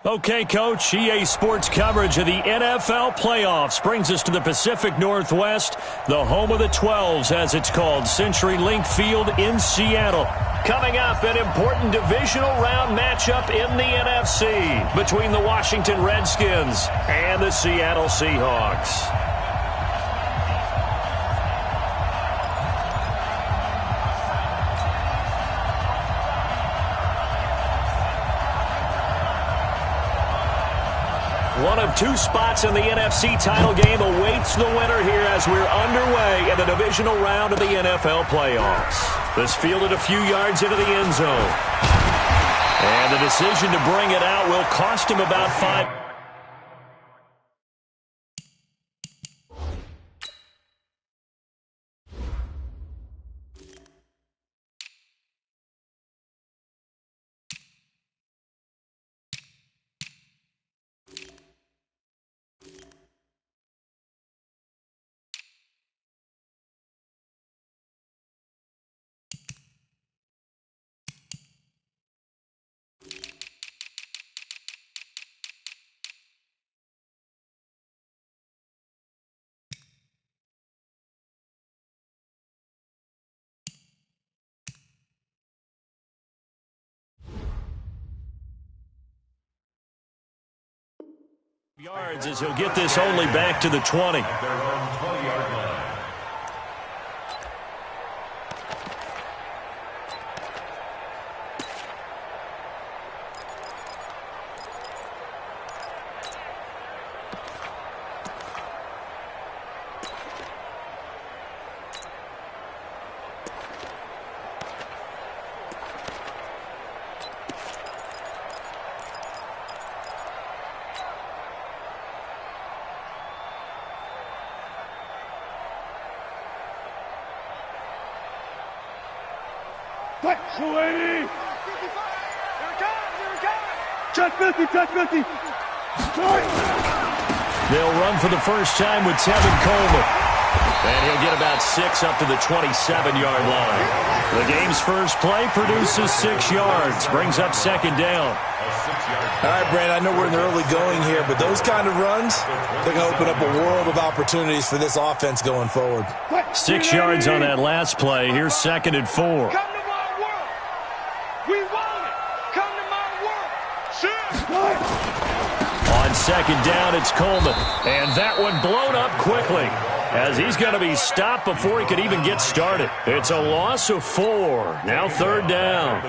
Okay, Coach, EA Sports coverage of the NFL playoffs brings us to the Pacific Northwest, the home of the 12s, as it's called, CenturyLink Field in Seattle. Coming up, an important divisional round matchup in the NFC between the Washington Redskins and the Seattle Seahawks. One of two spots in the NFC title game awaits the winner here as we're underway in the divisional round of the NFL playoffs. This fielded a few yards into the end zone. And the decision to bring it out will cost him about 5. Yards as he'll get this only back to the 20. Check 50, check 50. They'll run for the first time with Tevin Coleman. And he'll get about 6 up to the 27-yard line. The game's first play produces 6 yards, brings up second down. All right, Brandon, I know we're in the early going here, but those kind of runs, they're going to open up a world of opportunities for this offense going forward. 6 yards on that last play. Here's second and 4. On second down, it's Coleman. And that one blown up quickly as he's going to be stopped before he could even get started. It's a loss of 4. Now third down.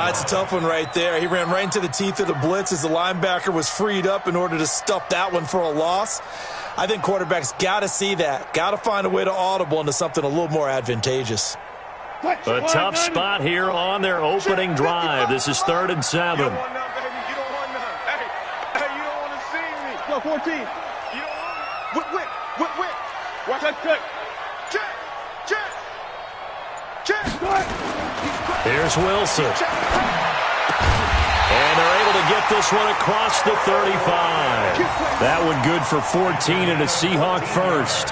It's a tough one right there. He ran right into the teeth of the blitz as the linebacker was freed up in order to stuff that one for a loss. I think quarterbacks got to see that. Got to find a way to audible into something a little more advantagegeous. A tough spot here on their opening drive. This is 3rd and 7. 14. You don't want whip. Watch that check. Here's Wilson. And they're able to get this one across the 35. That one good for 14 and a Seahawk first.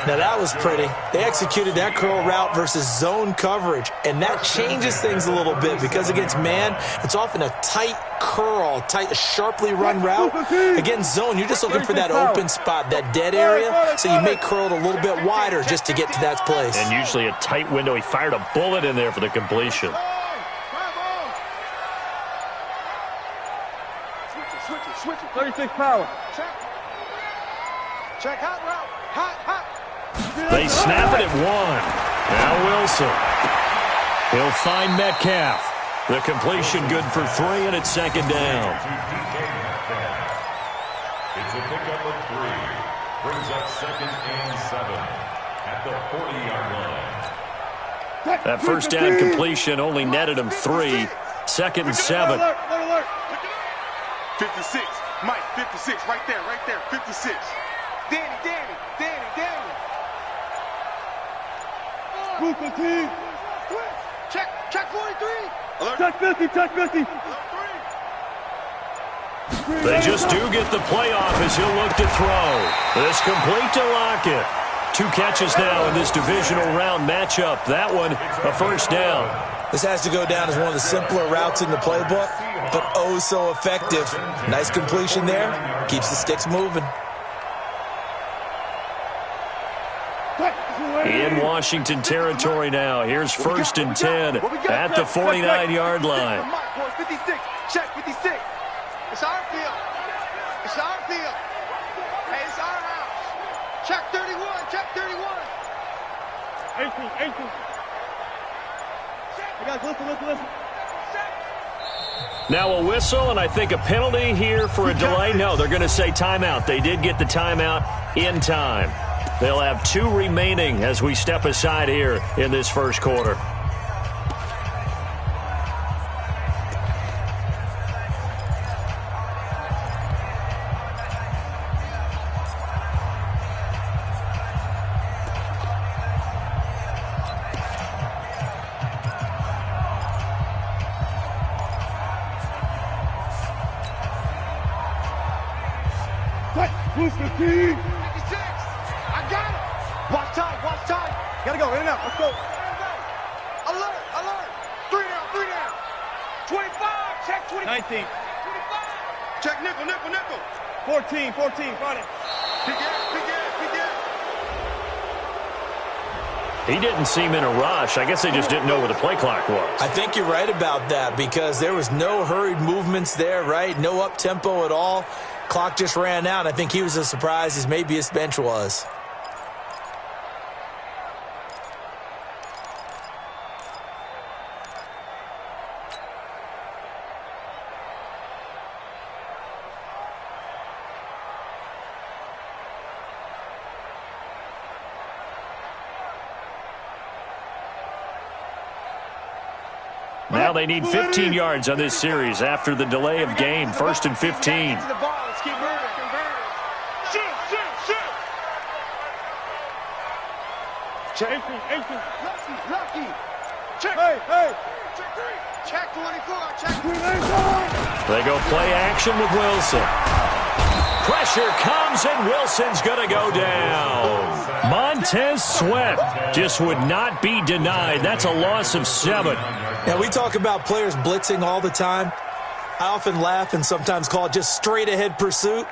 Now, that was pretty. They executed that curl route versus zone coverage, and that changes things a little bit because against man, it's often a tight curl, tight, sharply run route. Against zone, you're just looking for that open spot, that dead area, so you may curl it a little bit wider just to get to that place. And usually a tight window. He fired a bullet in there for the completion. Switch it. 36 power. Check hot route. Hot. They snap it at 1. Now Wilson. He'll find Metcalf. The completion good for 3, and it's second down. It's a pickup of 3. Brings up 2nd and 7 at the 40-yard line. That first down completion only netted him 3. 2nd and 7. 56. Mike, 56. Right there. 56. Danny. Group of team. Check 43. Alert. Check 50. They just do get the playoff as he'll look to throw. This complete to Lockett. 2 catches now in this divisional round matchup. That one, a first down. This has to go down as one of the simpler routes in the playbook, but oh so effective. Nice completion there. Keeps the sticks moving. In Washington territory now. Here's 1st and 10 at the 49-yard line. 56. Check 56. It's our field. It's our field. Hey, it's our house. Check 31. Check 31. 18. You guys, listen. Now a whistle, and I think a penalty here for a delay. No, they're going to say timeout. They did get the timeout in time. They'll have 2 remaining as we step aside here in this first quarter. Who's the key? 56. I got it. Watch time. Gotta go. In and out. Let's go. Alert. 3 down. 25. Check 20. 19. 25. Check nickel. 14. Got it. Begin. He didn't seem in a rush. I guess they just didn't know where the play clock was. I think you're right about that because there was no hurried movements there, right? No up-tempo at all. Clock just ran out. I think he was as surprised as maybe his bench was. Now they need 15 yards on this series after the delay of game. 1st and 15. Let's keep moving. Shoot. Check. Lucky. Check. Hey. Check 3. Check 24. Check 3. They go play action with Wilson. Pressure comes, and Wilson's going to go down. Montez Sweat just would not be denied. That's a loss of 7. Now, we talk about players blitzing all the time. I often laugh and sometimes call it just straight-ahead pursuit.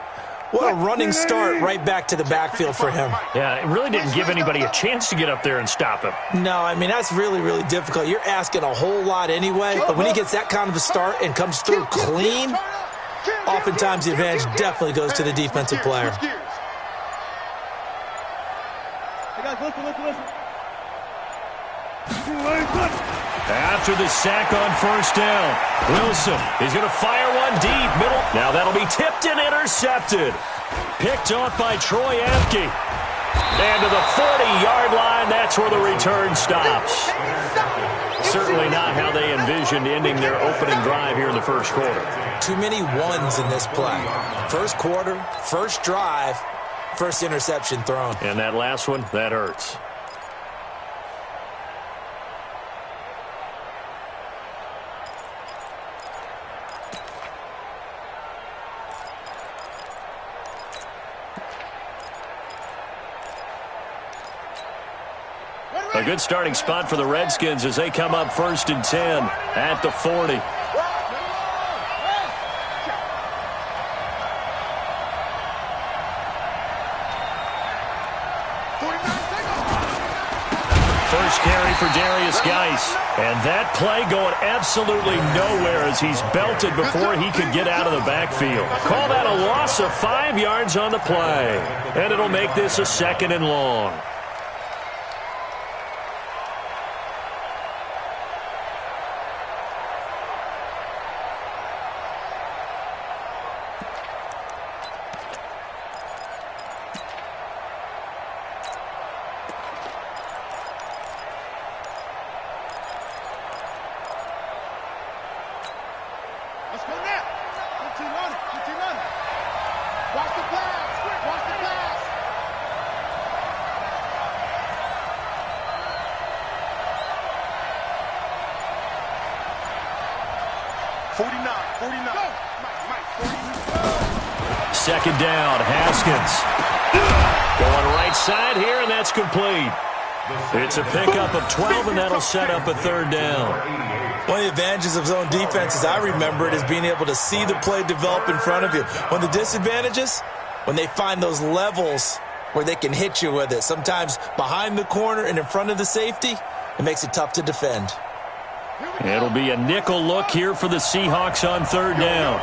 What a running start right back to the backfield for him. Yeah, it really didn't give anybody a chance to get up there and stop him. No, I mean, that's really, really difficult. You're asking a whole lot anyway, but when he gets that kind of a start and comes through clean, oftentimes the advantage definitely goes to the defensive player. Hey, guys, listen. After the sack on 1st down, Wilson is going to fire one deep middle. Now that'll be tipped and intercepted. Picked off by Troy Apke. And to the 40-yard line, that's where the return stops. Certainly not how they envisioned ending their opening drive here in the first quarter. Too many ones in this play. First quarter, first drive, first interception thrown. And that last one, that hurts. A good starting spot for the Redskins as they come up 1st and 10 at the 40. First carry for Darius Geis. And that play going absolutely nowhere as he's belted before he could get out of the backfield. Call that a loss of 5 yards on the play. And it'll make this a 2nd and long. Second down, Haskins. Going right side here, and that's complete. It's a pickup of 12, and that'll set up a third down. One of the advantages of zone defense, as I remember it, is being able to see the play develop in front of you. One of the disadvantages, when they find those levels where they can hit you with it, sometimes behind the corner and in front of the safety, it makes it tough to defend. It'll be a nickel look here for the Seahawks on third down.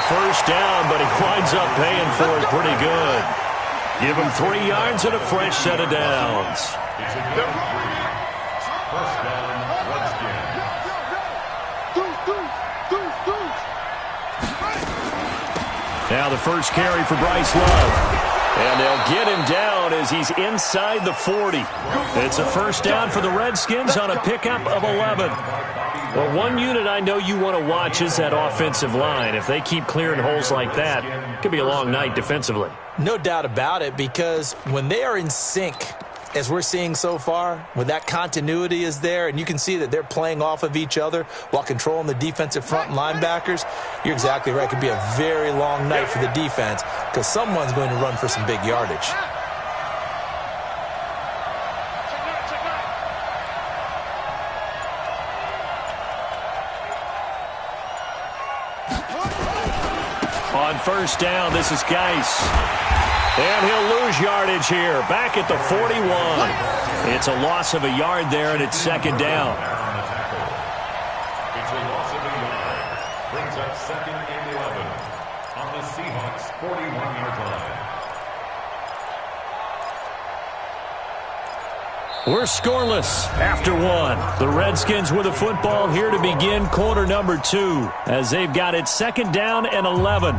First down, but he winds up paying for it pretty good. Give him 3 yards and a fresh set of downs. First down, Redskins. Now the first carry for Bryce Love. And they'll get him down as he's inside the 40. It's a first down for the Redskins on a pickup of 11. Well, one unit I know you want to watch is that offensive line. If they keep clearing holes like that, it could be a long night defensively. No doubt about it, because when they are in sync, as we're seeing so far, when that continuity is there, and you can see that they're playing off of each other while controlling the defensive front linebackers, you're exactly right. It could be a very long night for the defense because someone's going to run for some big yardage. On first down, this is Geis. And he'll lose yardage here, back at the 41. It's a loss of a yard there, and it's second down. It's a loss of a yard. Brings up second and 11 on the Seahawks' 41-yard line. We're scoreless after one. The Redskins with the football here to begin quarter number 2 as they've got it second down and 11.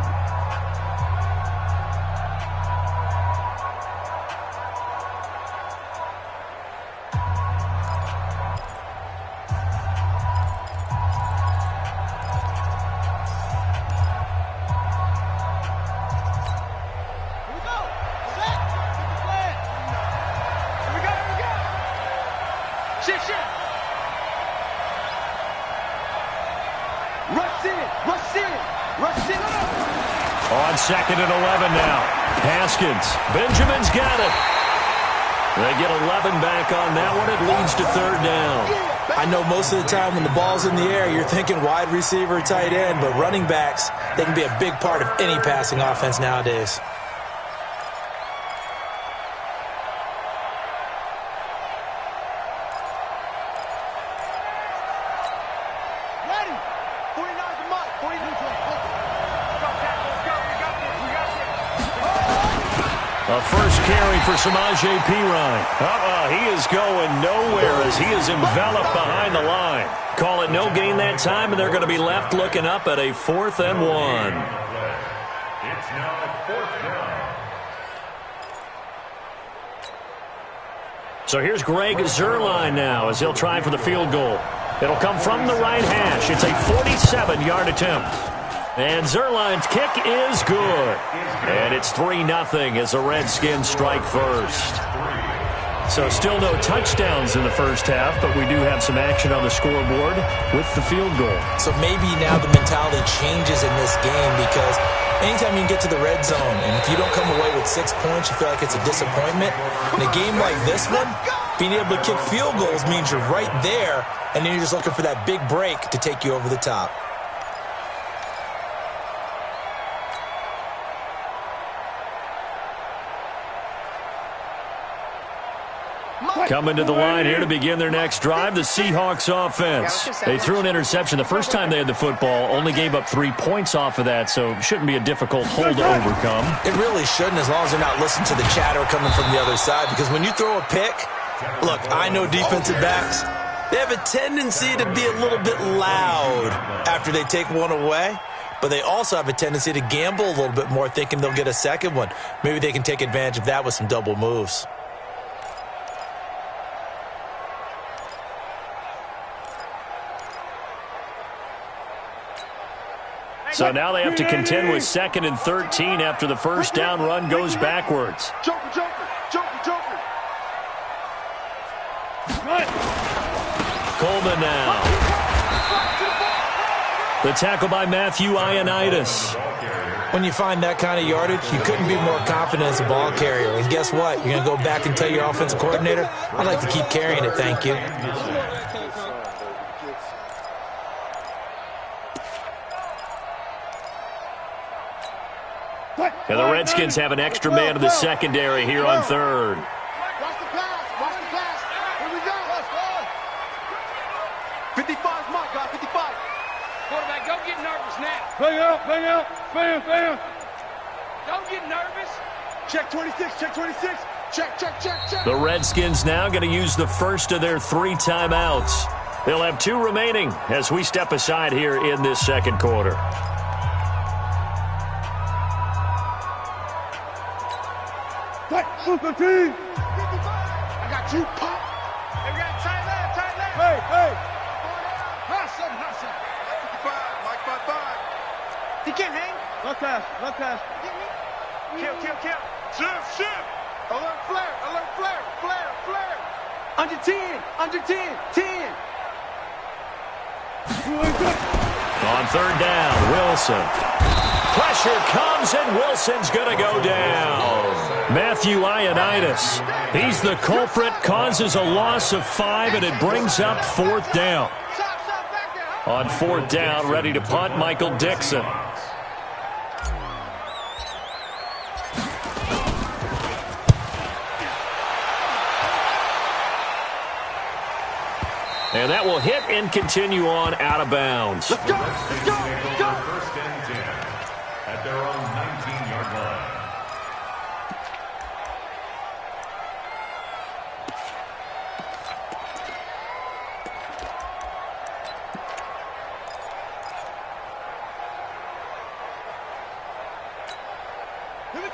On second and 11 now. Haskins. Benjamin's got it. They get 11 back on that one. It leads to third down. I know most of the time when the ball's in the air, you're thinking wide receiver, tight end, but running backs, they can be a big part of any passing offense nowadays. A first carry for Samaje Perine. He is going nowhere as he is enveloped behind the line. Call it no gain that time, and they're going to be left looking up at a 4th and 1. It's now 4th down. So here's Greg Zuerlein now as he'll try for the field goal. It'll come from the right hash. It's a 47-yard attempt. And Zuerlein's kick is good. And it's 3-0 as the Redskins strike first. So still no touchdowns in the first half, but we do have some action on the scoreboard with the field goal. So maybe now the mentality changes in this game because anytime you can get to the red zone, and if you don't come away with 6 points, you feel like it's a disappointment. In a game like this one, being able to kick field goals means you're right there, and then you're just looking for that big break to take you over the top. Coming to the line here to begin their next drive, the Seahawks offense. They threw an interception the first time they had the football, only gave up 3 points off of that, so it shouldn't be a difficult hole to overcome. It really shouldn't, as long as they're not listening to the chatter coming from the other side, because when you throw a pick, look, I know defensive backs, they have a tendency to be a little bit loud after they take one away, but they also have a tendency to gamble a little bit more, thinking they'll get a second one. Maybe they can take advantage of that with some double moves. So now they have to contend with 2nd and 13 after the first down run goes backwards. Joker. Coleman now. The tackle by Matthew Ioannidis. When you find that kind of yardage, you couldn't be more confident as a ball carrier. And guess what? You're going to go back and tell your offensive coordinator, I'd like to keep carrying it, thank you. And the Redskins have an extra man in the secondary here on third. Watch the pass. Watch the pass. Here we go. Let's go. 55 is mark, guys. 55. Quarterback, don't get nervous now. Bang out. Bang out. Bam, bam. Don't get nervous. Check 26. Check 26. Check, check, check, check. The Redskins now going to use the first of their 3 timeouts. They'll have 2 remaining as we step aside here in this second quarter. Super team. 55. I got you, Pop. They got tight left, tight left. Hey, hey. Hustle, hustle. 55. Mike 55. He can't hang. Left pass, left pass. Kill, kill, kill. Shift, shift. Alert flare, alert flare, flare, flare. Under 10, under 10, 10. On third down, Wilson. Pressure comes, and Wilson's going to go down. Matthew Ioannidis, he's the culprit, causes a loss of 5, and it brings up 4th down. On 4th down, ready to punt, Michael Dixon. And that will hit and continue on out of bounds. Let's go, let's go, let's go. First and 10 at their own 19-yard line.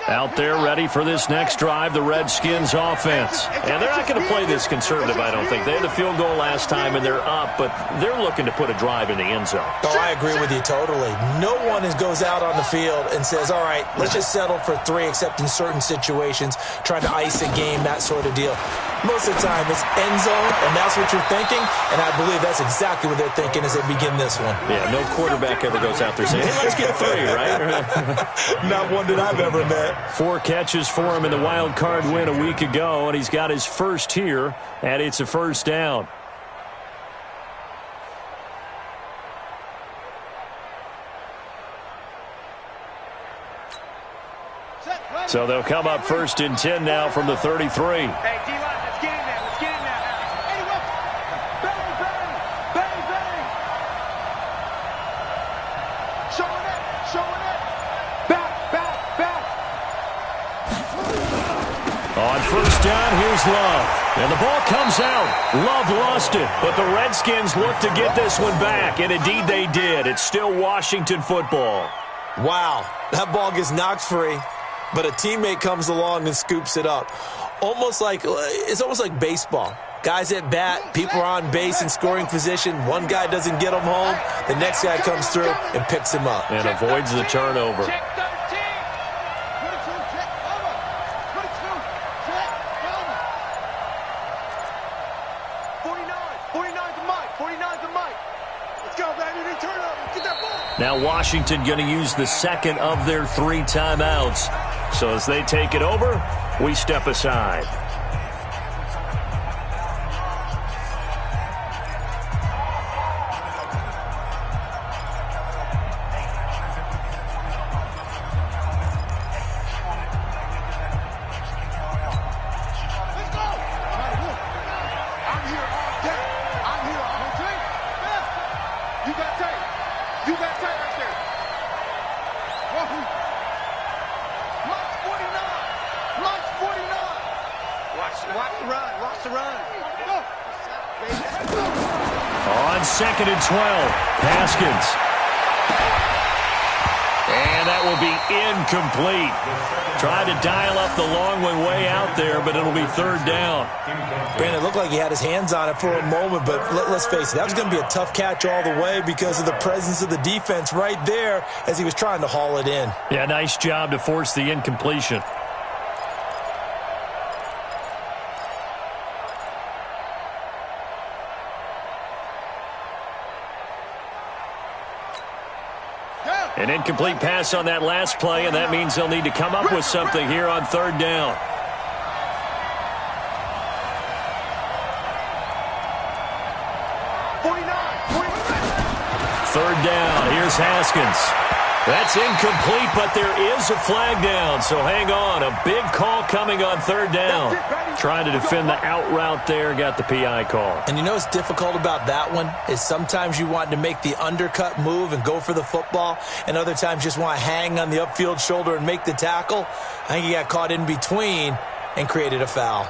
Out there ready for this next drive, the Redskins offense. And they're not going to play this conservative, I don't think. They had the field goal last time, and they're up, but they're looking to put a drive in the end zone. Oh, I agree with you totally. No one goes out on the field and says, all right, let's just settle for 3, except in certain situations, trying to ice a game, that sort of deal. Most of the time, it's end zone, and that's what you're thinking, and I believe that's exactly what they're thinking as they begin this one. Yeah, no quarterback ever goes out there saying, hey, let's get 3, right? Not one that I've ever met. 4 catches for him in the wild card win a week ago, and he's got his first here, and it's a first down. So they'll come up first and 10 now from the 33. Hey, D-line, let's get in there. Let's get in there. Hey, look. Bang, bang, bang, bang. Showing it, showing it. Back, back, back. On first down, here's Love. And the ball comes out. Love lost it, but the Redskins look to get this one back, and indeed they did. It's still Washington football. Wow, that ball gets knocked free, but a teammate comes along and scoops it up. It's almost like baseball. Guys at bat, people are on base in scoring position. One guy doesn't get him home. The next guy comes through and picks him up. And avoids the turnover. Check 13. 22, check over. 22, check over. 49, 49's the mic, 49's the mic. Let's go, baby, they turn up. Get that ball. Now Washington going to use the second of their 3 timeouts. So as they take it over, we step aside. Let's go. I'm here all day. I'm here all day. You got tape. You got tape right there. Wahoo. March 49. March 49. Watch the run. Watch the run. Go. Let's go. On second and 12, Haskins. And that will be incomplete. Tried to dial up the long one way out there, but it'll be third down. Brandon, it looked like he had his hands on it for a moment, but let's face it, that was going to be a tough catch all the way because of the presence of the defense right there as he was trying to haul it in. Yeah, nice job to force the incompletion. An incomplete pass on that last play, and that means they'll need to come up with something here on third down. Third down. Here's Haskins. That's incomplete, but there is a flag down, so hang on. A big call coming on third down. Trying to defend the out route there, got the PI call. And you know what's difficult about that one is sometimes you want to make the undercut move and go for the football, and other times just want to hang on the upfield shoulder and make the tackle. I think he got caught in between and created a foul.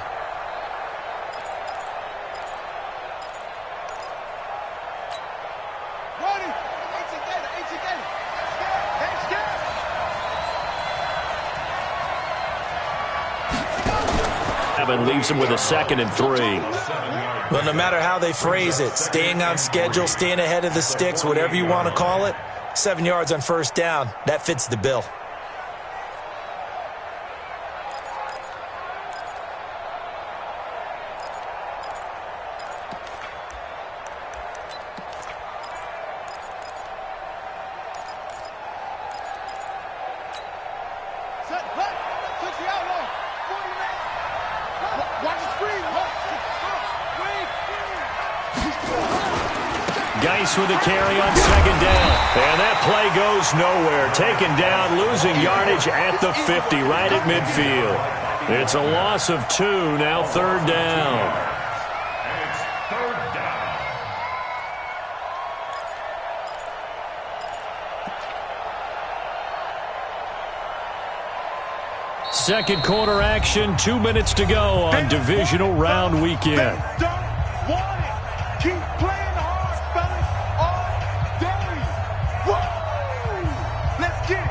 And leaves him with a 2nd and 3. Well, no matter how they phrase it, staying on schedule, staying ahead of the sticks, whatever you want to call it, 7 yards on first down, that fits the bill. Geis with a carry on 2nd down. And that play goes nowhere. Taken down, losing yardage at the 50, right at midfield. It's a loss of 2, now third down. And it's third down. Second quarter action, 2 minutes to go on divisional round weekend. Don't want it. Keep playing hard, fellas, all day. Woo! Let's get it.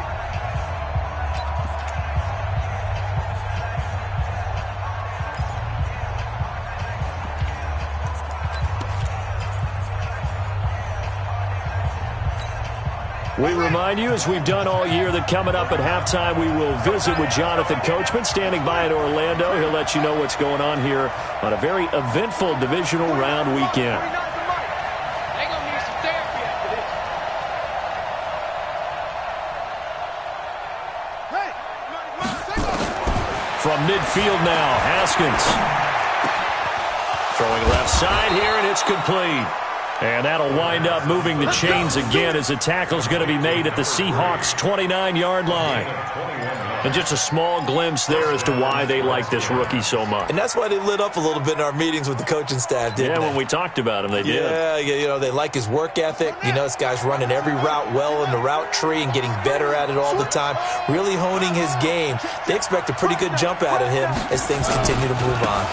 We remind you, as we've done all year, that coming up at halftime, we will visit with Jonathan Coachman, standing by in Orlando. He'll let you know what's going on here on a very eventful divisional round weekend. They gonna need some therapy after this. From midfield now, Haskins. Throwing left side here, and it's complete. And that'll wind up moving the chains again as the tackle's going to be made at the Seahawks' 29-yard line. And just a small glimpse there as to why they like this rookie so much. And that's why they lit up a little bit in our meetings with the coaching staff, didn't they? Yeah, when we talked about him, they did. Yeah, you know, they like his work ethic. You know, this guy's running every route well in the route tree and getting better at it all the time, really honing his game. They expect a pretty good jump out of him as things continue to move on.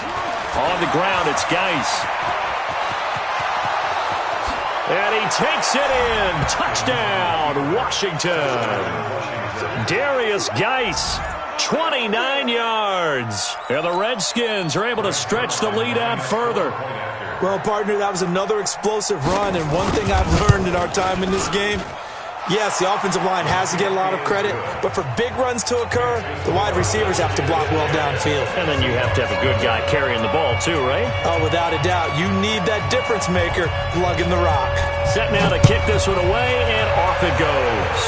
On the ground, it's Geis. And he takes it in. Touchdown, Washington. Darius Geis, 29 yards. And the Redskins are able to stretch the lead out further. Well, partner, that was another explosive run, and one thing I've learned in our time in this game, yes, the offensive line has to get a lot of credit, but for big runs to occur, the wide receivers have to block well downfield. And then you have to have a good guy carrying the ball too, right? Oh, without a doubt. You need that difference maker lugging the rock. Set now to kick this one away, and off it goes.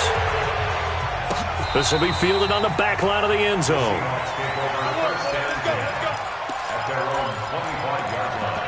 This will be fielded on the back line of the end zone. At their own 25-yard line.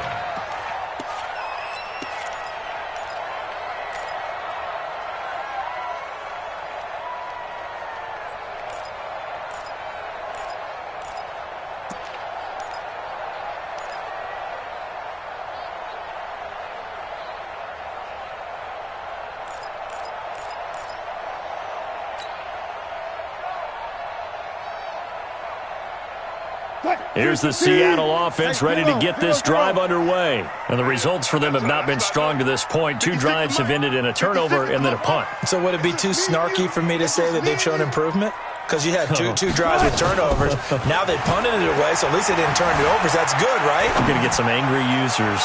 Here's the Seattle offense ready to get this drive underway. And the results for them have not been strong to this point. 2 drives have ended in a turnover and then a punt. So would it be too snarky for me to say that they've shown improvement? Because you had two drives with turnovers. Now they punted it away, so at least they didn't turn it over. So that's good, right? You're going to get some angry users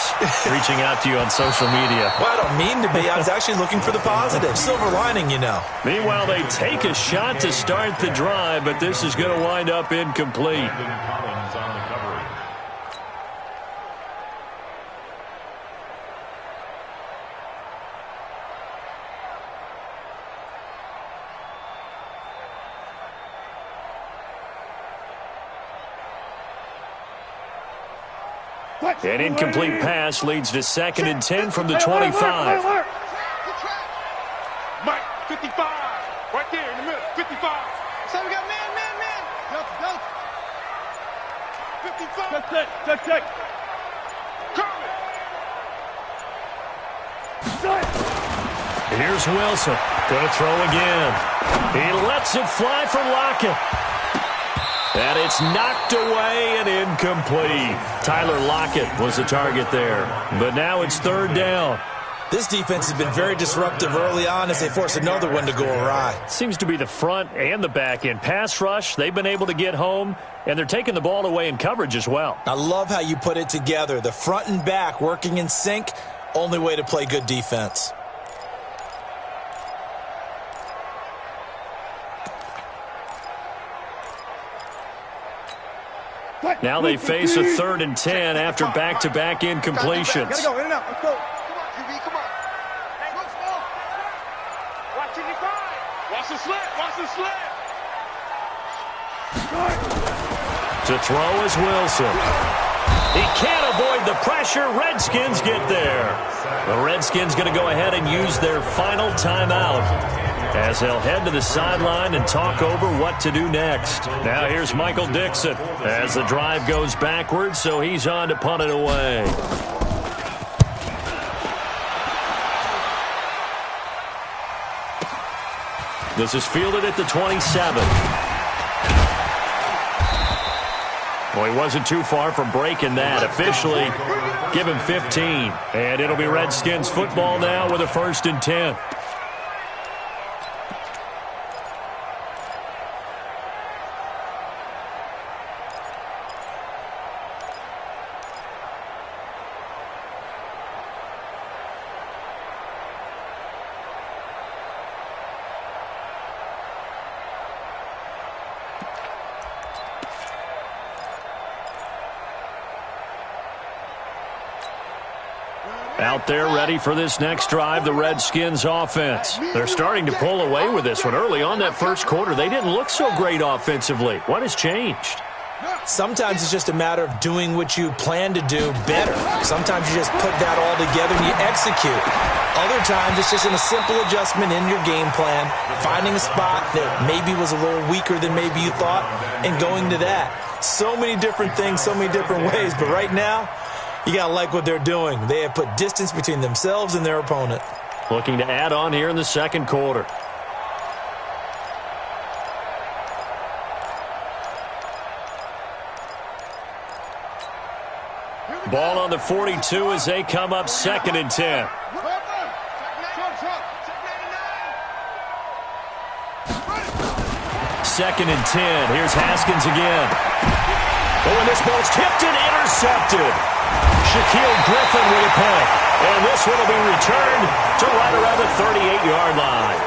reaching out to you on social media. Well, I don't mean to be. I was actually looking for the positive. Silver lining, you know. Meanwhile, they take a shot to start the drive, but this is going to wind up incomplete. Collins on the coverage. An incomplete pass leads to 2nd and 10 from the 25. Mike, 55. Right there in the middle, 55. So we got man. Go. 55. Check. Here's Wilson. Going to throw again. He lets it fly for Lockett. And it's knocked away and incomplete. Tyler Lockett was the target there. But now it's 3rd down. This defense has been very disruptive early on as they force another one to go awry. Seems to be the front and the back end. Pass rush, they've been able to get home, and they're taking the ball away in coverage as well. I love how you put it together. The front and back working in sync, only way to play good defense. Now they face a 3rd and 10 after back-to-back incompletions. Gotta go, in and out. Let's go. Come on. Hey, let's go. Watch it, Watch the slip. To throw is Wilson. He can't avoid the pressure. Redskins get there. The Redskins going to go ahead and use their final timeout as they'll head to the sideline and talk over what to do next. Now here's Michael Dixon as the drive goes backwards, so he's on to punt it away. This is fielded at the 27. Well, he wasn't too far from breaking that. Officially, give him 15. And it'll be Redskins football now with a 1st and 10. Out there ready for this next drive, the Redskins offense. They're starting to pull away with this one. Early on that first quarter, they didn't look so great offensively. What has changed? Sometimes it's just a matter of doing what you plan to do better. Sometimes you just put that all together and you execute. Other times it's just a simple adjustment in your game plan, finding a spot that maybe was a little weaker than maybe you thought, and going to that. So many different things, so many different ways, but right now, you got to like what they're doing. They have put distance between themselves and their opponent. Looking to add on here in the second quarter. Ball on the 42 as they come up 2nd and 10. Second and 10. Here's Haskins again. Oh, and this ball's tipped and intercepted. Shaquille Griffin with a pick. And this one will be returned to right around the 38-yard line.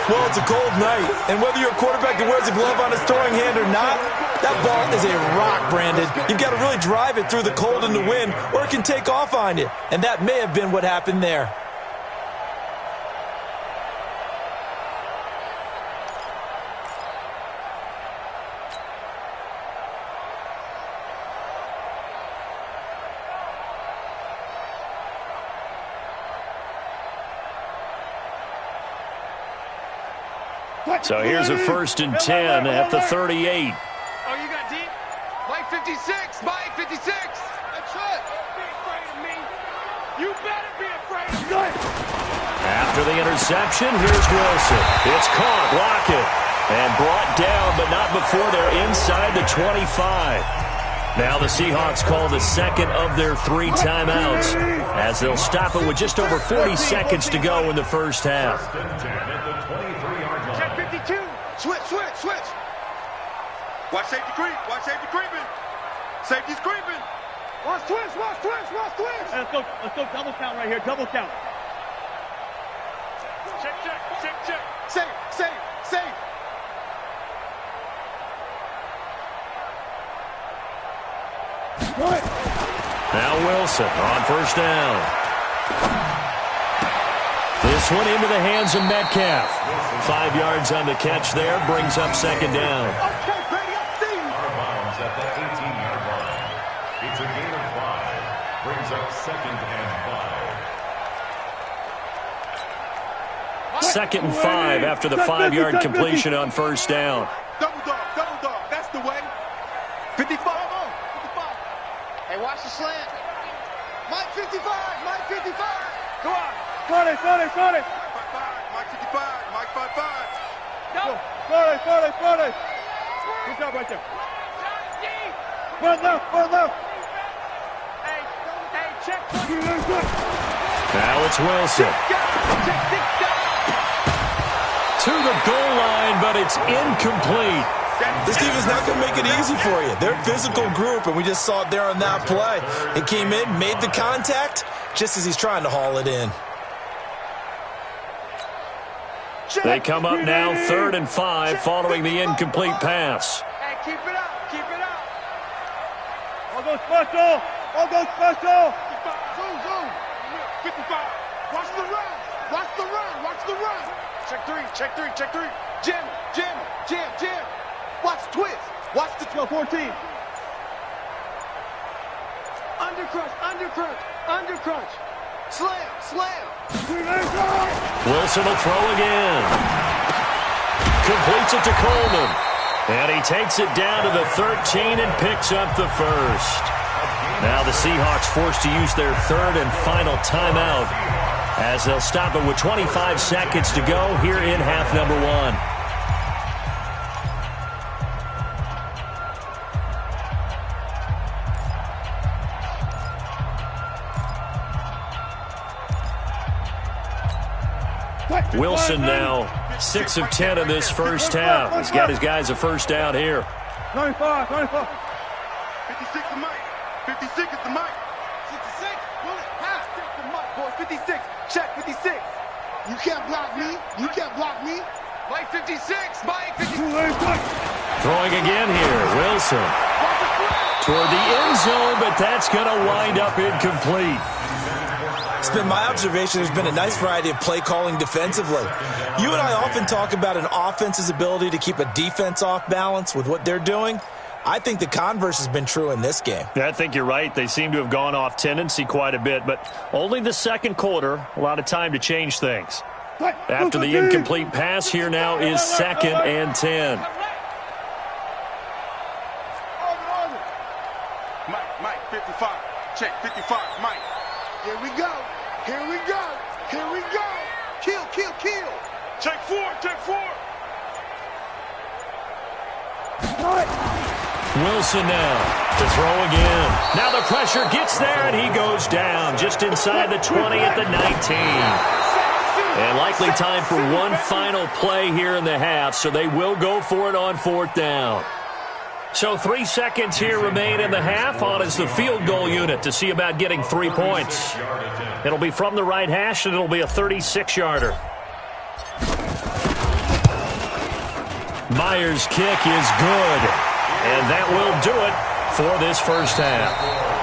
Well, it's a cold night, and whether you're a quarterback that wears a glove on his throwing hand or not, that ball is a rock, Brandon. You've got to really drive it through the cold and the wind, or it can take off on you. And that may have been what happened there. So here's a 1st and 10 at the 38. Oh, you got deep? Mike 56. Mike 56. That's it. Don't be afraid of me. You better be afraid of me. After the interception, here's Wilson. It's caught, Lockett, and brought down, but not before they're inside the 25. Now the Seahawks call the second of their 3 timeouts as they'll stop it with just over 40 seconds to go in the first half. Check 52. Switch. Watch safety creeping. Safety's creeping. Watch twist. Hey, let's go double count right here. Double count. Check. Safe. Now Wilson on 1st down. This one into the hands of Metcalf. 5 yards on the catch there, brings up 2nd down. Okay, Brady, I see you. Out of bounds at the 18-yard line. It's a gain of 5. brings up 2nd and 5. 2nd and 5 after the 5-yard completion on first down. Double dog, that's the way. 55, 55. Hey, watch the slant. Mike 55, Mike 55. Go on. Got it. 55, Mike 55, Mike 55. Go. Got it. Good job right there. Run left. Hey, check. Now it's Wilson. To the goal line, but it's incomplete. This team is not going to make it easy for you. They're a physical group, and we just saw it there on that play. It came in, made the contact, just as he's trying to haul it in. They come up now 3rd and 5 following the incomplete pass. Hey, keep it up. I'll go special. Zoom. 55. Watch the run. Check three. Jam. Watch the twist. Watch the 14. Undercrunch. Slam. Wilson will throw again. Completes it to Coleman. And he takes it down to the 13 and picks up the first. Now the Seahawks forced to use their 3rd and final timeout as they'll stop it with 25 seconds to go here in half number 1. Wilson now 6 of 10 in this first half. He's got his guys a first down here. 95. 56 to Mike. 56 is the Mike. 66. Pull it. Pass. The Mike, boys. 56. Check 56. You can't block me. Mike 56. Mike 56. Throwing again here. Wilson toward the end zone, but that's going to wind up incomplete. It's been my observation there's been a nice variety of play calling defensively. You and I often talk about an offense's ability to keep a defense off balance with what they're doing. I think the converse has been true in this game. Yeah, I think you're right. They seem to have gone off tendency quite a bit, but only the second quarter, a lot of time to change things. After the incomplete pass, here now is 2nd and 10. Mike 55. Check 55. Mike. Here we go. Kill. Check 4. Wilson now to throw again. Now the pressure gets there, and he goes down just inside the 20 at the 19. And likely time for one final play here in the half, so they will go for it on 4th down. So 3 seconds here remain in the half. On is the field goal unit to see about getting 3 points. It'll be from the right hash, and it'll be a 36-yarder. Myers' kick is good, and that will do it for this first half.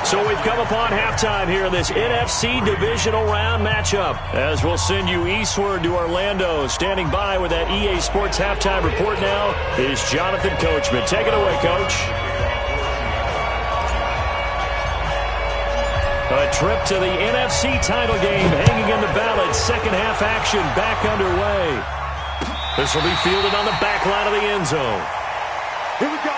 So we've come upon halftime here in this NFC divisional round matchup, as we'll send you eastward to Orlando. Standing by with that EA Sports halftime report now is Jonathan Coachman. Take it away, Coach. A trip to the NFC title game hanging in the balance. Second half action back underway. This will be fielded on the back line of the end zone. Here we go.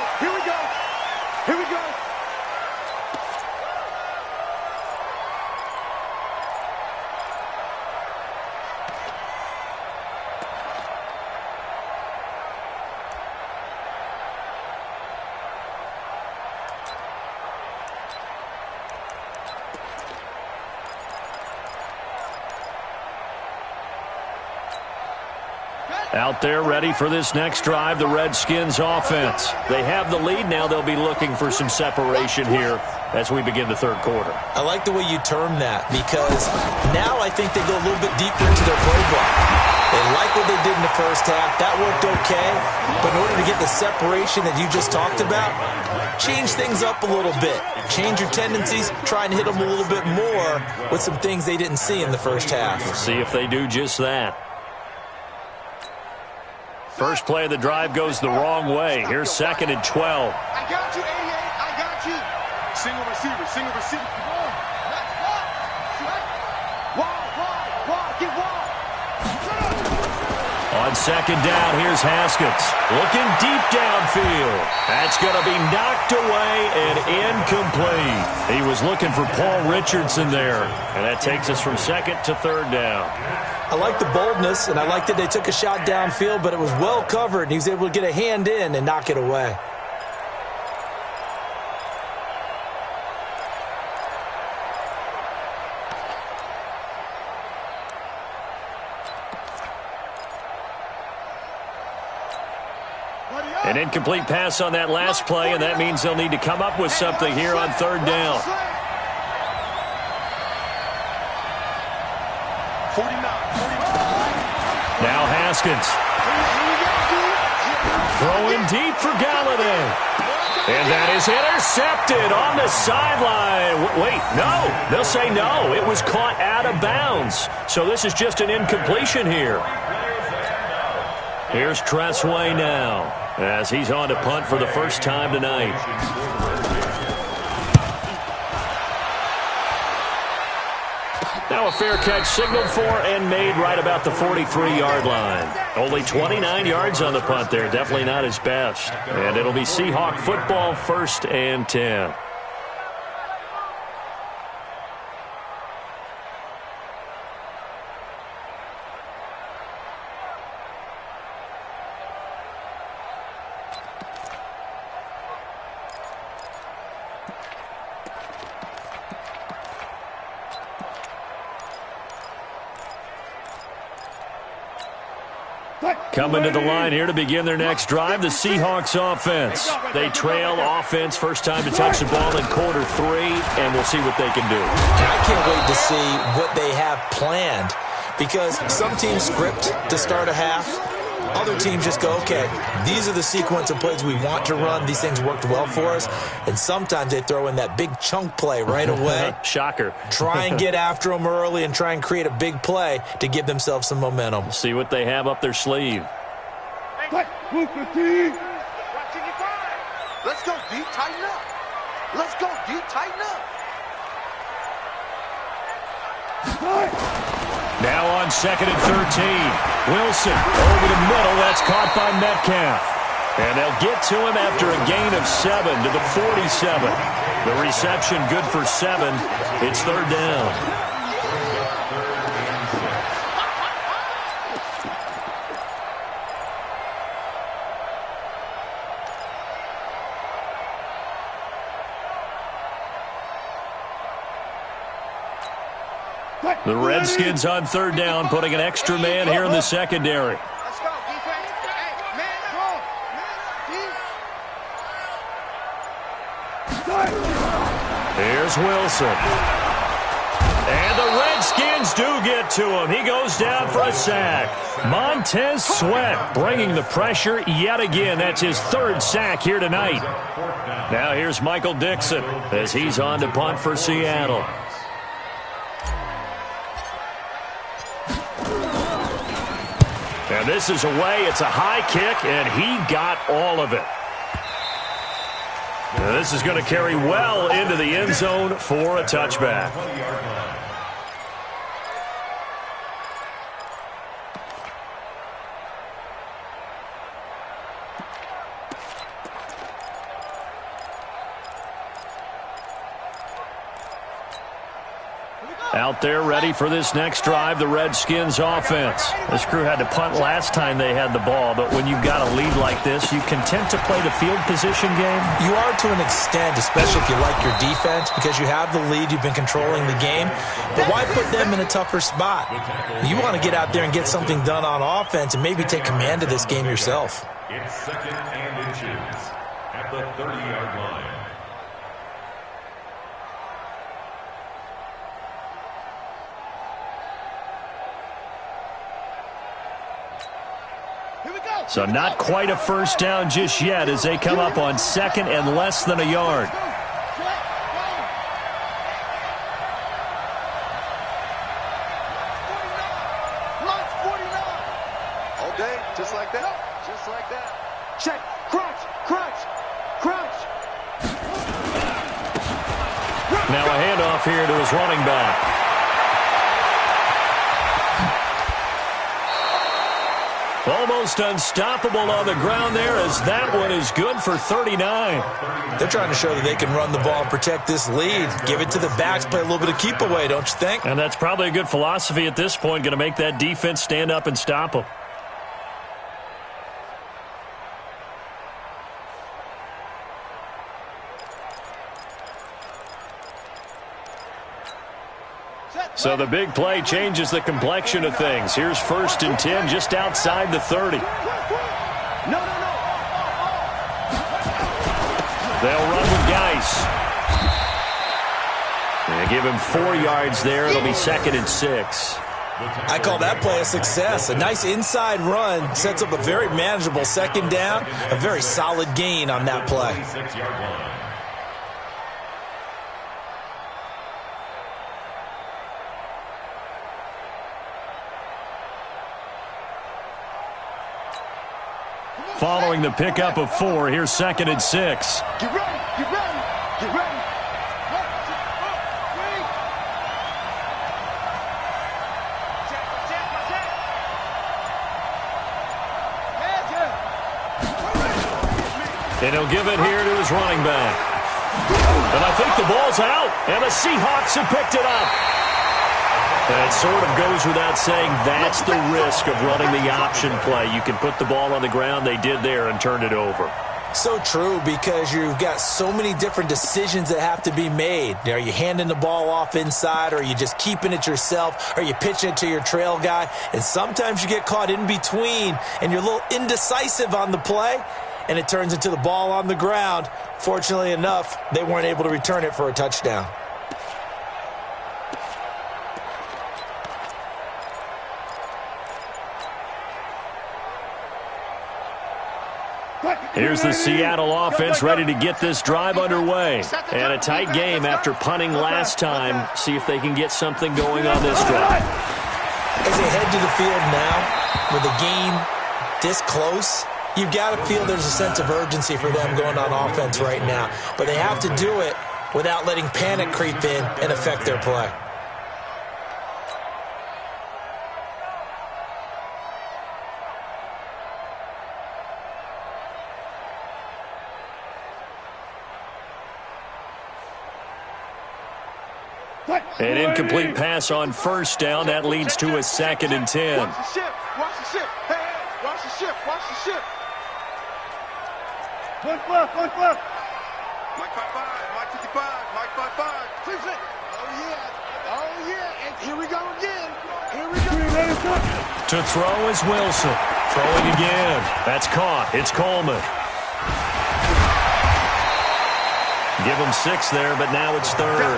Out there ready for this next drive, the Redskins offense. They have the lead. Now they'll be looking for some separation here as we begin the third quarter. I like the way you term that, because now I think they go a little bit deeper into their playbook. They like what they did in the first half. That worked okay. But in order to get the separation that you just talked about, change things up a little bit. Change your tendencies. Try and hit them a little bit more with some things they didn't see in the first half. We'll see if they do just that. First play of the drive goes the wrong way. Here's 2nd and 12. I got you, 88. I got you. Single receiver. Come on. Let's go. Get wild. On second down, here's Haskins. Looking deep downfield. That's going to be knocked away and incomplete. He was looking for Paul Richardson there. And that takes us from second to third down. I like the boldness, and I like that they took a shot downfield, but it was well covered, and he was able to get a hand in and knock it away. An incomplete pass on that last play, and that means they'll need to come up with something here on third down. 49. Now Haskins. Throwing deep for Galladay. And that is intercepted on the sideline. Wait, no. They'll say no. It was caught out of bounds. So this is just an incompletion here. Here's Tressway now, as he's on to punt for the first time tonight. Now a fair catch signaled for and made right about the 43-yard line. Only 29 yards on the punt there. Definitely not his best. And it'll be Seahawk football, 1st and 10. Coming to the line here to begin their next drive, the Seahawks offense. They trail offense, first time to touch the ball in quarter 3, and we'll see what they can do. I can't wait to see what they have planned, because some teams script to start a half. Other teams just go, okay, these are the sequence of plays we want to run. These things worked well for us. And sometimes they throw in that big chunk play right away. Shocker. Try and get after them early and try and create a big play to give themselves some momentum. See what they have up their sleeve. Let's go, D. Tighten up. Let's go, D. Tighten up. Now on 2nd and 13. Wilson over the middle. That's caught by Metcalf. And they'll get to him after a gain of 7 to the 47. The reception good for 7. It's third down. The Redskins on third down, putting an extra man here in the secondary. Let's go, defense. Hey, man up. Here's Wilson. And the Redskins do get to him. He goes down for a sack. Montez Sweat bringing the pressure yet again. That's his 3rd sack here tonight. Now here's Michael Dixon as he's on to punt for Seattle. And this is away. It's a high kick, and he got all of it. Now this is going to carry well into the end zone for a touchback. Out there ready for this next drive, the Redskins offense. This crew had to punt last time they had the ball, but when you've got a lead like this, you content to play the field position game? You are to an extent, especially if you like your defense, because you have the lead, you've been controlling the game. But why put them in a tougher spot? You want to get out there and get something done on offense and maybe take command of this game yourself. It's 2nd and inches at the 30-yard line. So not quite a first down just yet as they come up on 2nd and less than a yard. All day, just like that. Just like that. Check. Crunch. Crunch. Crunch. Now a handoff here to his running back. Almost unstoppable on the ground there, as that one is good for 39. They're trying to show that they can run the ball and protect this lead. Give it to the backs, play a little bit of keep away, don't you think? And that's probably a good philosophy at this point, going to make that defense stand up and stop them. So the big play changes the complexion of things. Here's 1st and 10 just outside the 30. They'll run with Geis. They give him 4 yards there. It'll be 2nd and 6. I call that play a success. A nice inside run sets up a very manageable 2nd down. A very solid gain on that play. Following the pickup of 4, here's 2nd and 6. Get ready, get ready, get ready. And he'll give it here to his running back. And I think the ball's out, and the Seahawks have picked it up. And it sort of goes without saying that's the risk of running the option play. You can put the ball on the ground. They did there and turned it over. So true, because you've got so many different decisions that have to be made. Are you handing the ball off inside, or are you just keeping it yourself? Are you pitching it to your trail guy? And sometimes you get caught in between, and you're a little indecisive on the play, and it turns into the ball on the ground. Fortunately enough, they weren't able to return it for a touchdown. Here's the Seattle offense ready to get this drive underway. And a tight game after punting last time. See if they can get something going on this drive. As they head to the field now, with the game this close, you've got to feel there's a sense of urgency for them going on offense right now. But they have to do it without letting panic creep in and affect their play. An incomplete pass on 1st down. That leads to a 2nd and 10. Watch the ship. Watch the ship. Hey, hey, watch the ship. Watch the ship. One left. Mike 5-5. Mike 55. Mike 5-5. Please it. Oh, yeah. Oh, yeah. And here we go again. Here we go. To throw is Wilson. Throwing again. That's caught. It's Coleman. Give him 6 there, but now it's 3rd.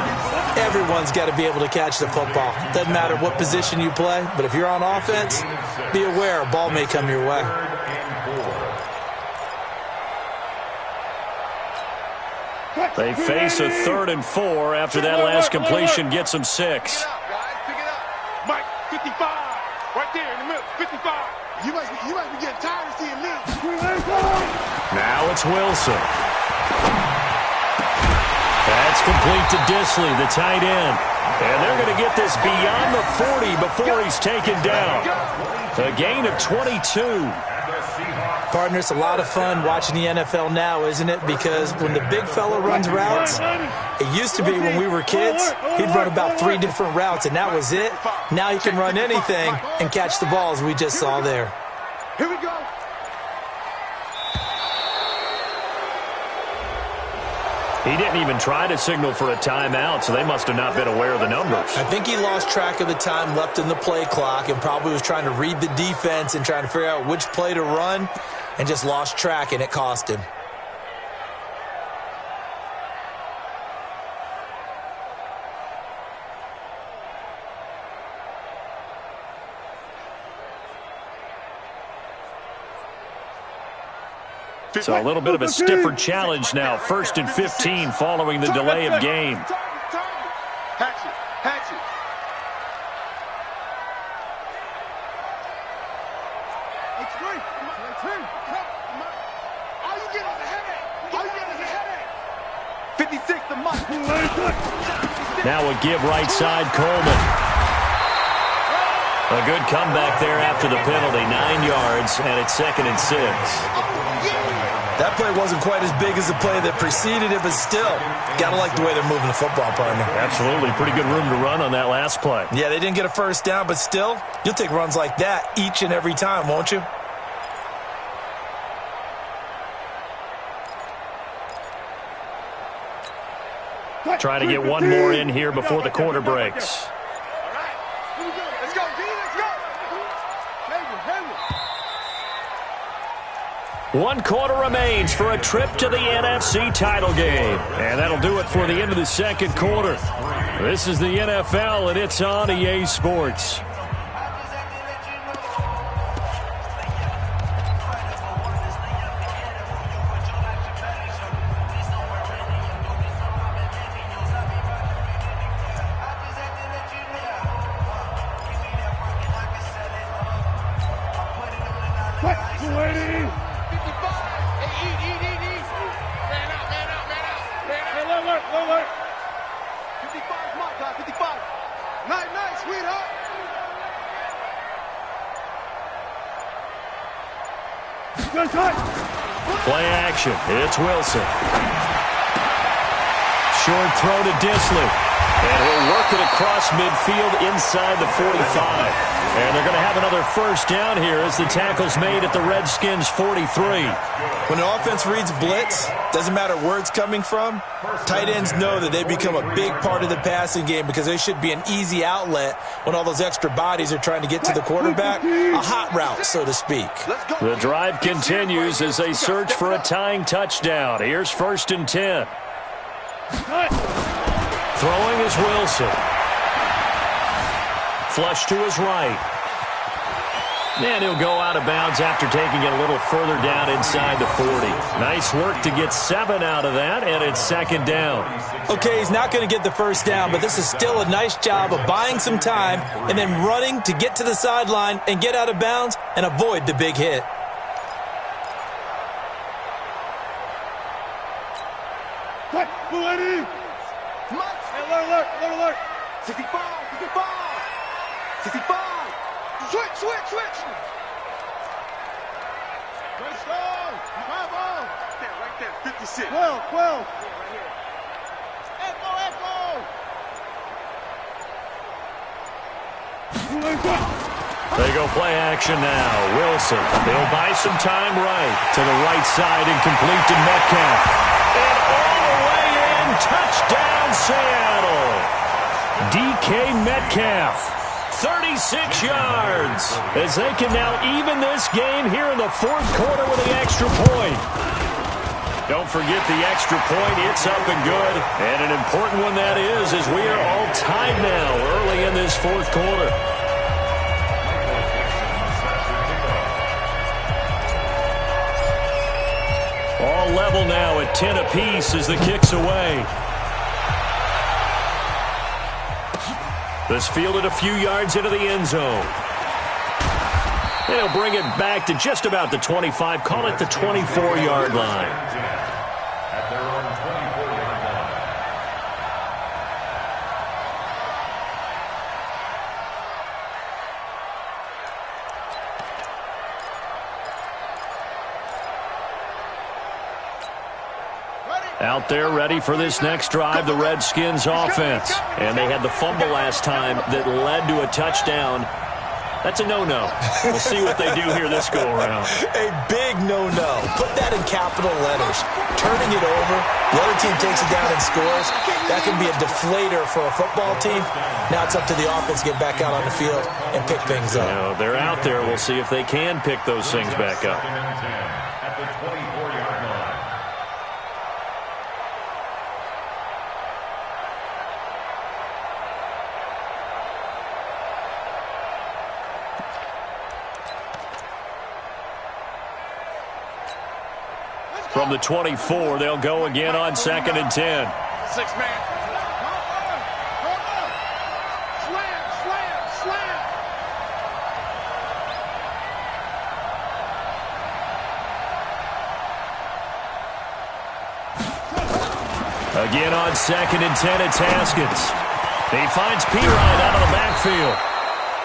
Everyone's got to be able to catch the football. Doesn't matter what position you play, but if you're on offense, be aware a ball may come your way. They face a 3rd and 4 after that last completion gets them 6. Pick it up. Mike 55. Right there in the middle. 55. You might be getting tired of seeing me. Now it's Wilson. That's complete to Disley, the tight end. And they're going to get this beyond the 40 before he's taken down. A gain of 22. Partner, it's a lot of fun watching the NFL now, isn't it? Because when the big fella runs routes, it used to be when we were kids, he'd run about 3 different routes, and that was it. Now he can run anything and catch the balls we just saw there. Here we go. He didn't even try to signal for a timeout, so they must have not been aware of the numbers. I think he lost track of the time left in the play clock and probably was trying to read the defense and trying to figure out which play to run and just lost track, and it cost him. So a little bit of a stiffer challenge now. 1st and 15 following the delay of game. Hatch it. It's great. All you get is a headache. 56 to Mike. Now a give right side, Coleman. A good comeback there after the penalty. 9 yards, and it's 2nd and 6. That play wasn't quite as big as the play that preceded it, but still, got to like the way they're moving the football, partner. Absolutely. Pretty good room to run on that last play. Yeah, they didn't get a first down, but still, you'll take runs like that each and every time, won't you? Trying to get one more in here before the quarter breaks. Let's go, D. Let's go. One quarter remains for a trip to the NFC title game. And that'll do it for the end of the second quarter. This is the NFL, and it's on EA Sports. Play action. It's Wilson. Short throw to Disley. And he'll work it across midfield inside the 45. And they're going to have another first down here as the tackle's made at the Redskins' 43. When an offense reads blitz, doesn't matter where it's coming from, tight ends know that they become a big part of the passing game because they should be an easy outlet when all those extra bodies are trying to get to the quarterback. A hot route, so to speak. The drive continues as they search for a tying touchdown. Here's 1st and 10. Throwing is Wilson. Flush to his right. And he'll go out of bounds after taking it a little further down inside the 40. Nice work to get 7 out of that, and it's 2nd down. Okay, he's not going to get the first down, but this is still a nice job of buying some time and then running to get to the sideline and get out of bounds and avoid the big hit. Alert. 65. 65. Switch. Let's go. Bravo. Right there. 56. 12. Echo. They go play action now. Wilson. They'll buy some time right. To the right side and complete to Metcalf. And all the way in. Touchdown, Seattle. DK Metcalf. 36 yards as they can now even this game here in the 4th quarter with the extra point. Don't forget the extra point. It's up and good. And an important one that is, as we are all tied now early in this 4th quarter. All level now at 10 apiece as the kick's away. This fielded a few yards into the end zone. They'll bring it back to just about the 25. Call it the 24-yard line. At their own 24-yard line. Out there ready for this next drive, the Redskins offense. And they had the fumble last time that led to a touchdown. That's a no-no. We'll see what they do here this go-around. A big no-no. Put that in capital letters. Turning it over, the other team takes it down and scores. That can be a deflator for a football team. Now it's up to the offense to get back out on the field and pick things up. You know, they're out there. We'll see if they can pick those things back up. At the 24-yard line. From the 24, they'll go again on 2nd and 10. 6 man. Slam. Again on 2nd and 10, it's Haskins. He finds Pirine out of the backfield.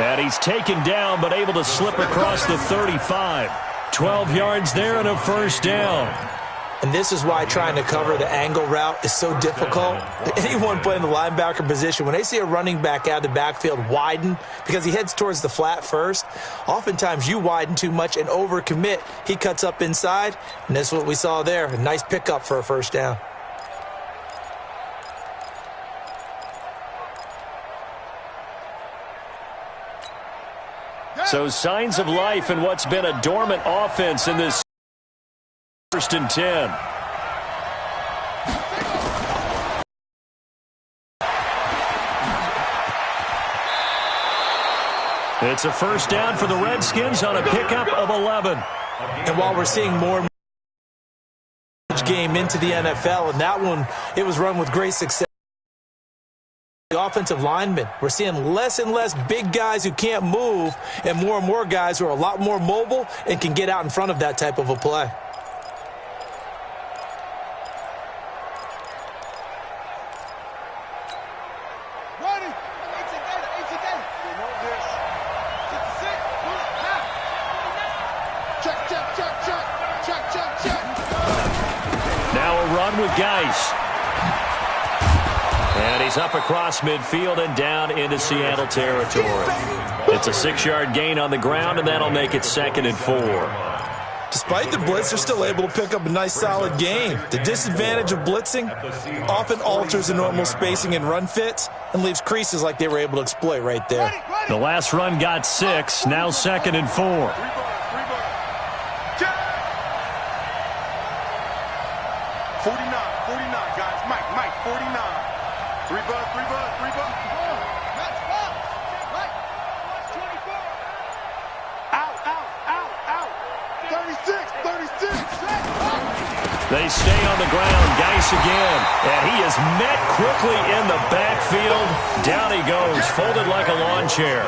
And he's taken down but able to slip across the 35. 12 yards there and a first down. And this is why trying to cover the angle route is so difficult. Anyone playing the linebacker position, when they see a running back out of the backfield widen because he heads towards the flat first, oftentimes you widen too much and overcommit. He cuts up inside, and that's what we saw there. A nice pickup for a first down. So signs of life in what's been a dormant offense in this first and 10. It's a first down for the Redskins on a pickup of 11. And while we're seeing more game into the NFL, and that one, it was run with great success. The offensive linemen, we're seeing less and less big guys who can't move and more guys who are a lot more mobile and can get out in front of that type of a play. Now a run with Geis. And he's up across midfield and down into Seattle territory. It's a 6-yard gain on the ground, and that'll make it 2nd and 4. Despite the blitz, they're still able to pick up a nice solid gain. The disadvantage of blitzing often alters the normal spacing and run fits and leaves creases like they were able to exploit right there. The last run got 6, now 2nd and 4. 49, guys. Mike, 49. 3 buzz. Out. 36. They stay on the ground. Geis again. And he is met quickly in the backfield. Down he goes, folded like a lawn chair.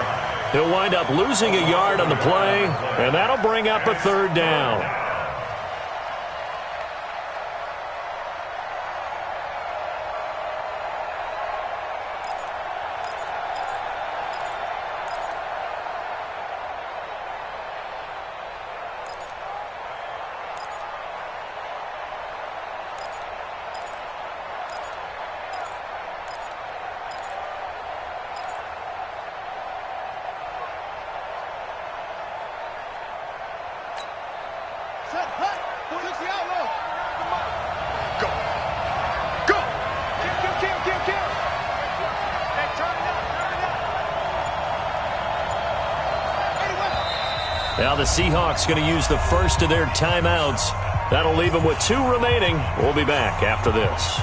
He'll wind up losing a yard on the play, and that'll bring up a 3rd down. Now the Seahawks going to use the first of their timeouts. That'll leave them with 2 remaining. We'll be back after this.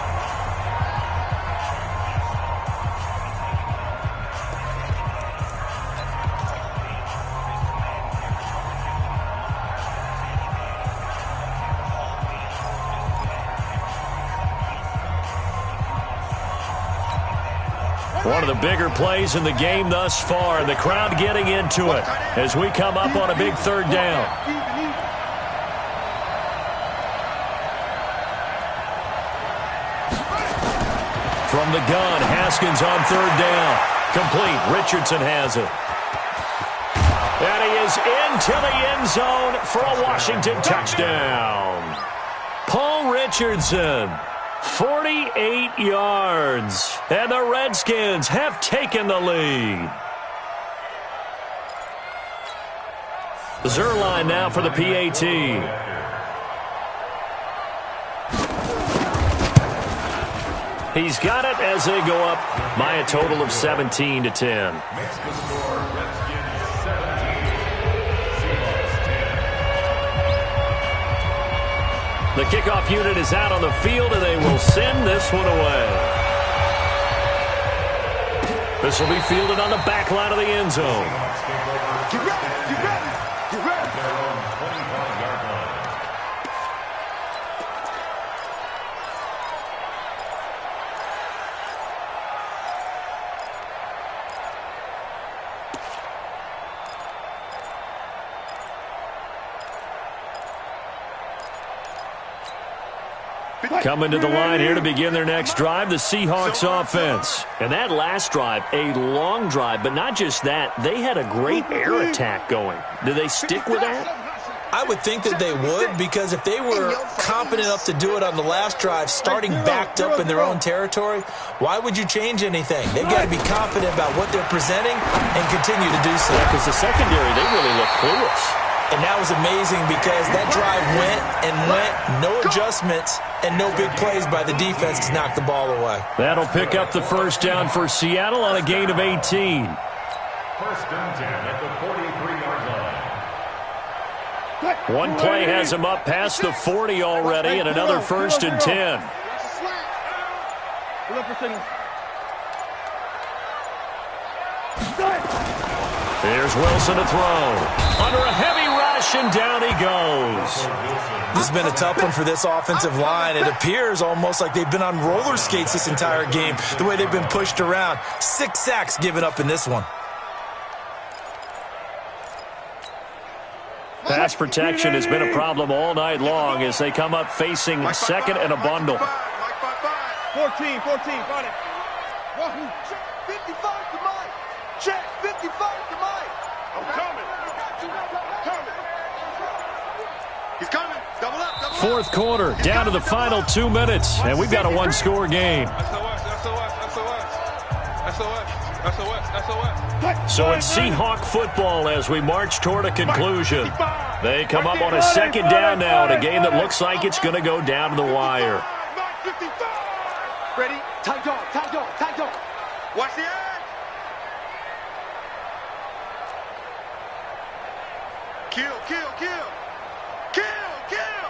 One of the bigger plays in the game thus far, and the crowd getting into it as we come up on a big 3rd down. From the gun, Haskins on 3rd down. Complete. Richardson has it. And he is into the end zone for a Washington touchdown. Paul Richardson. 48 yards, and the Redskins have taken the lead. Zerline now for the PAT. He's got it as they go up by a total of 17-10. Makes the score Redskins 17, Seahawks 10. The kickoff unit is out on the field, and they will send this one away. This will be fielded on the back line of the end zone. Get ready. Their own 25-yard line. Coming to the line here to begin their next drive, the Seahawks offense. And that last drive, a long drive, but not just that. They had a great air attack going. Do they stick with that? I would think that they would, because if they were confident enough to do it on the last drive, starting backed up in their own territory, why would you change anything? They've got to be confident about what they're presenting and continue to do so. Because the secondary, they really look clueless. And that was amazing because that drive went and went, no adjustments and no big plays by the defense to knock the ball away. That'll pick up the first down for Seattle on a gain of 18. First and 10 at the 43-yard line. One play has him up past the 40 already, and another first and 10. Here's Wilson to throw. Under a heavy rush, and down he goes. This has been a tough one for this offensive line. It appears almost like they've been on roller skates this entire game, the way they've been pushed around. 6 sacks given up in this one. Pass protection has been a problem all night long as they come up facing second and a bundle. 14, got it. 55 to Mike. Check, 55 to Mike. I'm coming. He's coming. Double up, double up. Fourth quarter, down to the final 2 minutes, and we've got a one-score game. So it's Seahawk football as we march toward a conclusion. They come up on a second down now in a game that looks like it's going to go down to the wire. Ready? Tight dog, tight dog, tight dog. Watch the edge. Kill, kill, kill. Kill, kill.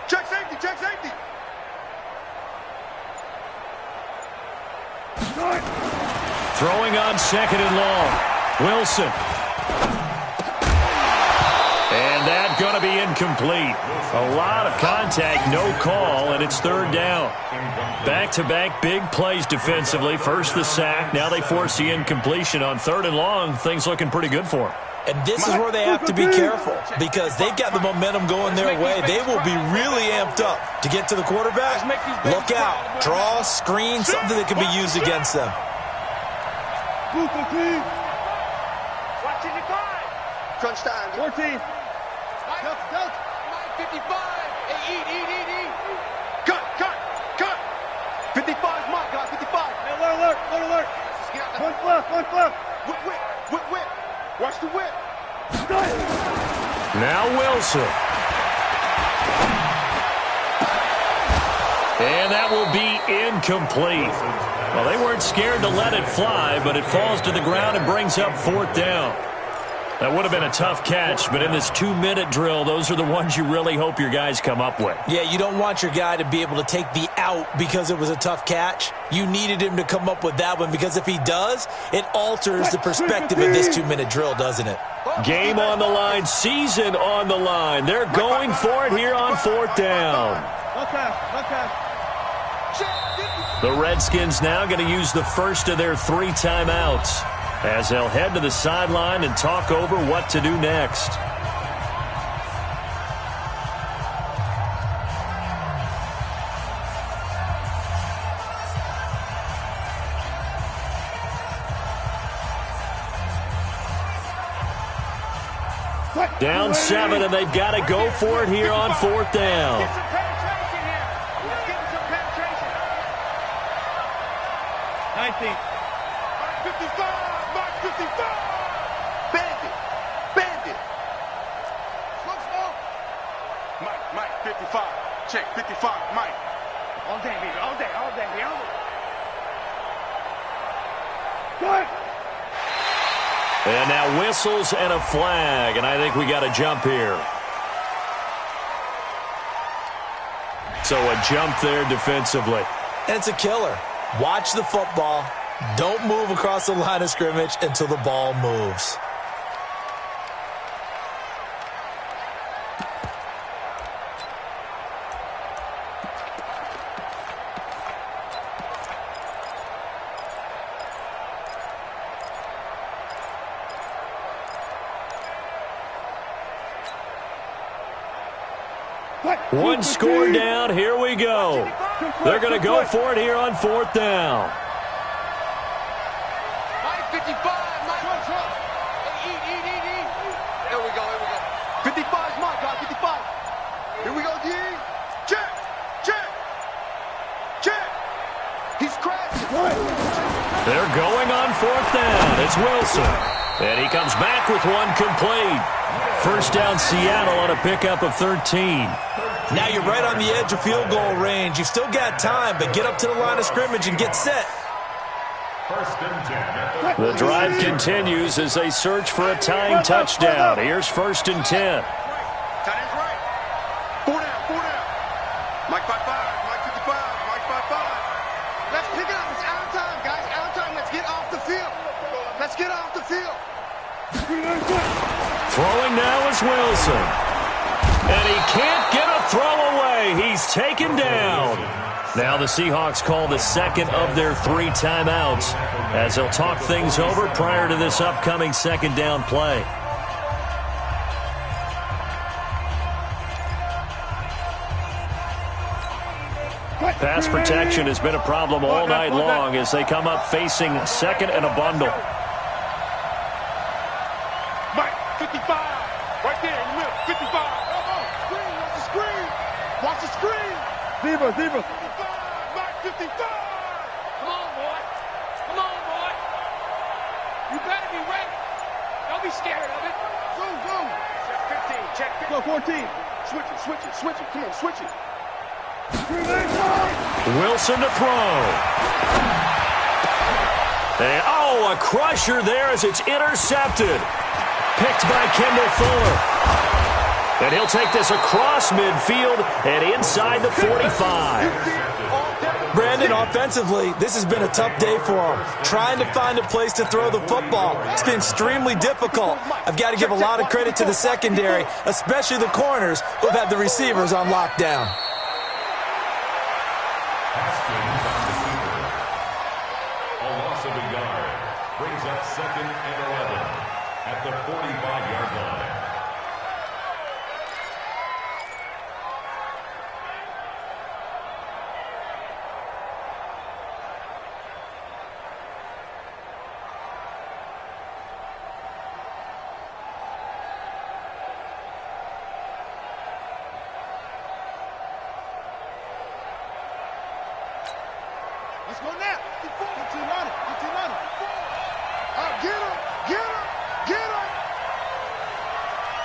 Check safety, check safety. Throwing on second and long. Wilson. And that's going to be incomplete. A lot of contact, no call, and it's third down. Back-to-back big plays defensively. First the sack, now they force the incompletion on third and long. Things looking pretty good for them. And this is where they have to be careful because they've got the momentum going their way. They will be really amped up to get to the quarterback. Look out. Draw, screen, something that can be used against them. Watching the time. Crunch time. 14. Mike 55. Hey, eat. Cut. 55 is Mike, guys. 55. Alert. One flip. Whip. Watch the whip. Now Wilson. And that will be incomplete. Well, they weren't scared to let it fly, but it falls to the ground and brings up fourth down. That would have been a tough catch, but in this 2-minute drill, those are the ones you really hope your guys come up with. Yeah, you don't want your guy to be able to take the out because it was a tough catch. You needed him to come up with that one because if he does, it alters the perspective of this 2-minute drill, doesn't it? Game on the line, season on the line. They're going for it here on fourth down. Okay. The Redskins now going to use the first of their 3 timeouts as they'll head to the sideline and talk over what to do next. Down 7, and they've got to go for it here on fourth down. Get some penetration here. Let's get some penetration. 19. Mike 55. Bandit. Slow. Mike 55. Check 55. Mike. All day, baby. All day. Good. And now whistles and a flag, and I think we got a jump here. So a jump there defensively. And it's a killer. Watch the football. Don't move across the line of scrimmage until the ball moves. One score down. Here we go. They're going to go for it here on 4th down. 55, Mike. Eat. There we go. 55 is Mike, guys. 55. Here we go, D. Check. He's crashing. They're going on 4th down. It's Wilson. And he comes back with one complete. First down, Seattle on a pickup of 13. Now you're right on the edge of field goal range. You've still got time, but get up to the line of scrimmage and get set. First and 10. The drive continues as they search for a tying touchdown. Here's 1st and 10. Tight end's right. 4 down. Mike 55, Mike 55, Mike 55. Let's pick it up. It's out of time, guys. Out of time. Let's get off the field. Throwing now is Wilson. And he can't get a throw away. He's taken down. Now the Seahawks call the second of their 3 timeouts as they'll talk things over prior to this upcoming 2nd down play. Pass protection has been a problem all night long as they come up facing 2nd and a bundle. Mike, 55. Right there in the middle. 55. Watch the screen. Diva. 55, Mike 55. Come on, boy. You better be ready. Don't be scared of it. Zoom. Check 15. Go 14. Switch it. Come on, switch it. Wilson to throw. And, a crusher there as it's intercepted. Picked by Kendall Fuller. And he'll take this across midfield and inside the 45. Brandon, offensively, this has been a tough day for him. Trying to find a place to throw the football. It's been extremely difficult. I've got to give a lot of credit to the secondary, especially the corners who've had the receivers on lockdown. A loss of a yard brings up 2nd and 11 at the 45-yard line. Let's go now. Get to running. Get him.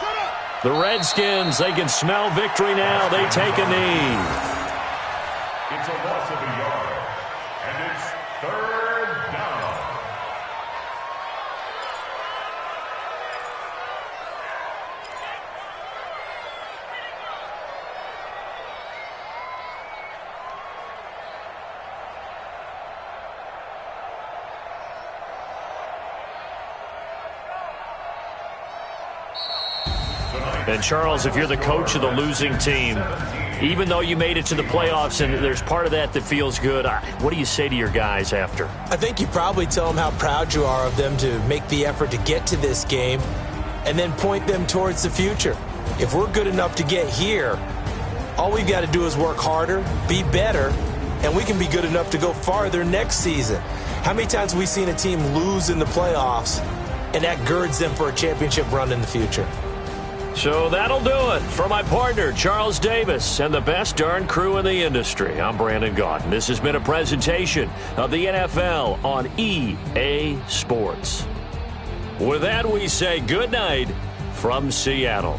Shut up. The Redskins, they can smell victory now. They take a knee. It's a loss of a yard, and it's 3rd down. And, Charles, if you're the coach of the losing team, even though you made it to the playoffs and there's part of that feels good, what do you say to your guys after? I think you probably tell them how proud you are of them to make the effort to get to this game and then point them towards the future. If we're good enough to get here, all we've got to do is work harder, be better, and we can be good enough to go farther next season. How many times have we seen a team lose in the playoffs, and that girds them for a championship run in the future? So that'll do it. For my partner, Charles Davis, and the best darn crew in the industry, I'm Brandon Gaudin. This has been a presentation of the NFL on EA Sports. With that, we say good night from Seattle.